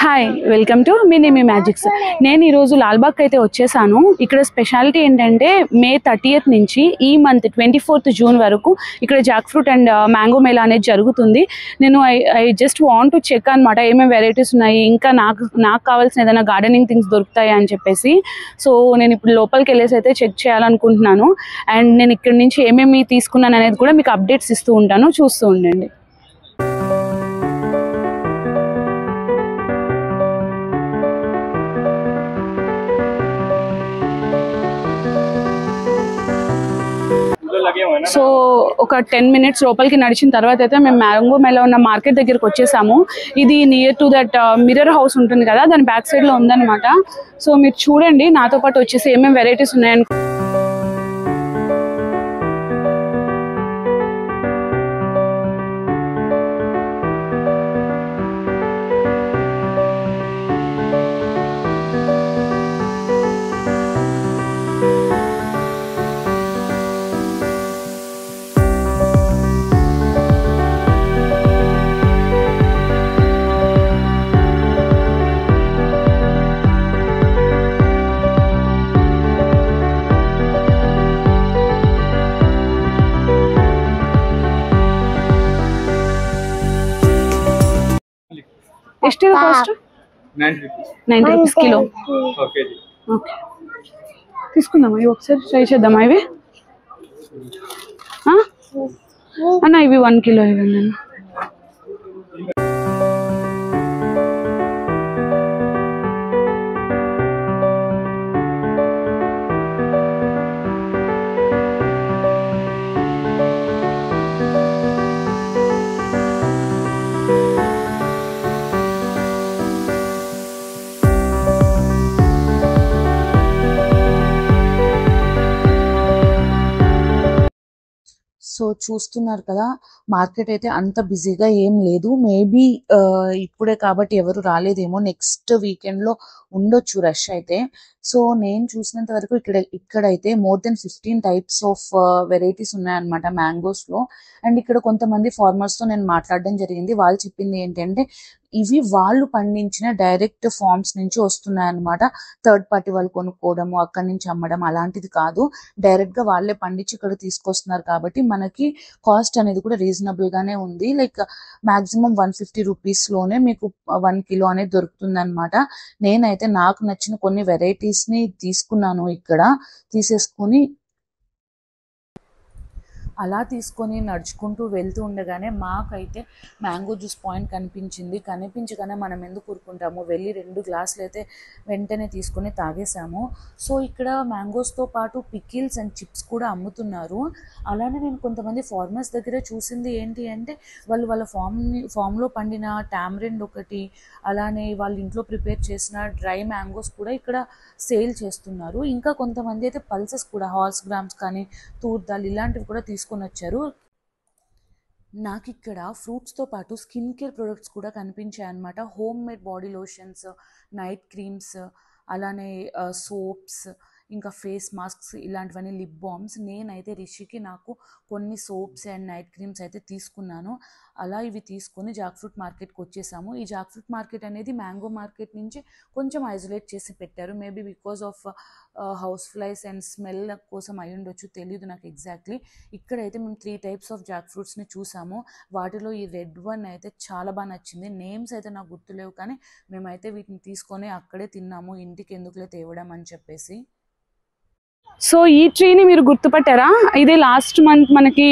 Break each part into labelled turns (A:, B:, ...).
A: Hi welcome to mini magics. నేను ఈరోజు లాల్బాగ్ అయితే వచ్చేసాను. ఇక్కడ స్పెషాలిటీ ఏంటంటే మే 30th నుంచి ఈ మంత్ 24th జూన్ వరకు ఇక్కడ jackfruit and mango mela అనేది జరుగుతుంది. నేను I just want to check అనమాట ఏమేమి వెరైటీస్ ఉన్నాయి, ఇంకా నాకు కావాల్సిన ఏదైనా గార్డెనింగ్ థింగ్స్ దొరుకుతాయి అని చెప్పేసి. సో నేను ఇప్పుడు లోపలికి వెళ్ళేసి అయితే చెక్ చేయాలనుకుంటున్నాను. అండ్ నేను ఇక్కడ నుంచి ఏమేమి తీసుకున్నాను అనేది కూడా మీకు అప్డేట్స్ ఇస్తూ ఉంటాను, చూస్తూ ఉండండి. సో ఒక 10 minutes లోపలికి నడిచిన తర్వాత అయితే మేము మ్యాంగో మేళా ఉన్న మార్కెట్ దగ్గరికి వచ్చేసాము. ఇది near to that mirror house ఉంటుంది కదా, దాని బ్యాక్ సైడ్ లో ఉందన్నమాట. సో మీరు చూడండి, నాతో పాటు వచ్చేసి ఏమేమి వెరైటీస్ ఉన్నాయని. ಎಷ್ಟು ಕಾಸ್ಟ್? 9 rupees kilo. ఓకే, తీసుకుందామా ఇవి ఒకసారి ట్రై చేద్దామా? ఇవి అన్న ఇవి 1 కిలో ఇవ్వండి అన్న.
B: సో చూస్తున్నారు కదా, మార్కెట్ అయితే అంత బిజీగా ఏం లేదు. మేబీ ఇప్పుడే కాబట్టి ఎవరు రాలేదేమో, నెక్స్ట్ వీకెండ్ లో ఉండొచ్చు రష్ అయితే. సో నేను చూసినంత వరకు ఇక్కడైతే more than 15 types of varieties ఉన్నాయన్నమాట మ్యాంగోస్ లో. అండ్ ఇక్కడ కొంతమంది ఫార్మర్స్ తో నేను మాట్లాడడం జరిగింది. వాళ్ళు చెప్పింది ఏంటంటే ఇవి వాళ్ళు పండించిన డైరెక్ట్ ఫార్మ్స్ నుంచి వస్తున్నాయన్నమాట. థర్డ్ పార్టీ వాళ్ళు కొనుక్కోవడము, అక్కడి నుంచి అమ్మడం అలాంటిది కాదు. డైరెక్ట్ గా వాళ్ళే పండించి ఇక్కడ తీసుకొస్తున్నారు కాబట్టి మనకి కాస్ట్ అనేది కూడా రీజనబుల్ గానే ఉంది. లైక్ మాక్సిమం 150 rupees లోనే మీకు 1 కిలో అనేది దొరుకుతుంది అనమాట. నేనైతే నాకు నచ్చిన కొన్ని వెరైటీస్ ని తీసుకున్నాను. ఇక్కడ తీసేసుకుని అలా తీసుకొని నడుచుకుంటూ వెళ్తూ ఉండగానే మాకైతే మ్యాంగో జ్యూస్ పాయింట్ కనిపించగానే మనం ఎందుకు ఊరుకుంటాము, వెళ్ళి 2 గ్లాసులు అయితే వెంటనే తీసుకొని తాగేసాము. సో ఇక్కడ మ్యాంగోస్తో పాటు పికిల్స్ అండ్ చిప్స్ కూడా అమ్ముతున్నారు. అలానే నేను కొంతమంది ఫార్మర్స్ దగ్గర చూసింది ఏంటి అంటే వాళ్ళ ఫామ్లో పండిన టామరిండ్ ఒకటి, అలానే వాళ్ళ ఇంట్లో ప్రిపేర్ చేసిన డ్రై మ్యాంగోస్ కూడా ఇక్కడ సేల్ చేస్తున్నారు. ఇంకా కొంతమంది అయితే పల్సెస్ కూడా, హార్స్ గ్రామ్స్ కానీ, తూర్ దాల్ ఇలాంటివి కూడా తీసుకొని వచ్చారు. నాకు ఇక్కడ ఫ్రూట్స్తో పాటు స్కిన్ కేర్ ప్రొడక్ట్స్ కూడా కనిపించాయి అన్నమాట. Home made body lotions, night creams, అలానే సోప్స్, ఇంకా ఫేస్ మాస్క్స్ ఇలాంటివన్నీ, లిప్ బామ్స్. నేనైతే రిషికి నాకు కొన్ని సోప్స్ అండ్ నైట్ క్రీమ్స్ అయితే తీసుకున్నాను. అలా ఇవి తీసుకొని జాక్ ఫ్రూట్ మార్కెట్కి వచ్చేసాము. ఈ జాక్ ఫ్రూట్ మార్కెట్ అనేది మ్యాంగో మార్కెట్ నుంచి కొంచెం ఐసోలేట్ చేసి పెట్టారు. Maybe because of house flies and smell కోసం అయి ఉండొచ్చు, తెలియదు నాకు ఎగ్జాక్ట్లీ. ఇక్కడైతే మేము 3 types ఆఫ్ జాక్ ఫ్రూట్స్ని చూసాము. వాటిలో ఈ రెడ్ వన్ అయితే చాలా బాగా నచ్చింది. నేమ్స్ అయితే నాకు గుర్తులేవు, కానీ మేమైతే వీటిని తీసుకొని అక్కడే తిన్నాము, ఇంటికి ఎందుకులే తేవడం అని చెప్పేసి.
A: సో ఈ ట్రీని మీరు గుర్తుపట్టారా? ఇది లాస్ట్ మంత్ మనకి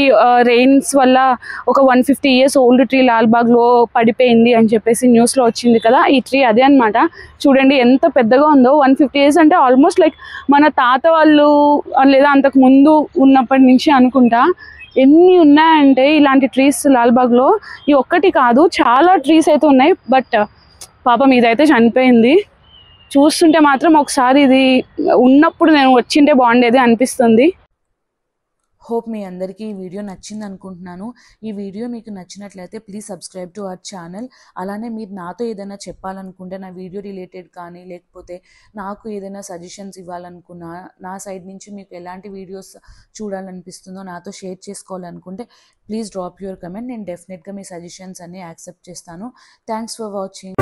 A: రెయిన్స్ వల్ల ఒక 150 years ఓల్డ్ ట్రీ లాల్బాగ్లో పడిపోయింది అని చెప్పేసి న్యూస్లో వచ్చింది కదా. ఈ ట్రీ అదే అనమాట. చూడండి ఎంత పెద్దగా ఉందో. 150 years అంటే ఆల్మోస్ట్ లైక్ మన తాత వాళ్ళు లేదా అంతకు ముందు ఉన్నప్పటి నుంచి అనుకుంటా. ఎన్ని ఉన్నాయంటే ఇలాంటి ట్రీస్ లాల్బాగ్లో. ఈ ఒక్కటి కాదు, చాలా ట్రీస్ అయితే ఉన్నాయి. బట్ పాపం ఇదైతే చనిపోయింది. చూస్తుంటే మాత్రం ఒకసారి ఇది ఉన్నప్పుడు నేను వచ్చింటే బాగుండేది అనిపిస్తుంది.
B: హోప్ మీ అందరికీ ఈ వీడియో నచ్చింది అనుకుంటున్నాను. ఈ వీడియో మీకు నచ్చినట్లయితే please subscribe to our channel. అలానే మీరు నాతో ఏదైనా చెప్పాలనుకుంటే, నా వీడియో రిలేటెడ్ కానీ, లేకపోతే నాకు ఏదైనా సజెషన్స్ ఇవ్వాలనుకున్నా, నా సైడ్ నుంచి మీకు ఎలాంటి వీడియోస్ చూడాలనిపిస్తుందో నాతో షేర్ చేసుకోవాలనుకుంటే ప్లీజ్ డ్రాప్ యువర్ కమెంట్. నేను డెఫినెట్గా మీ సజెషన్స్ అన్ని యాక్సెప్ట్ చేస్తాను. Thanks for watching.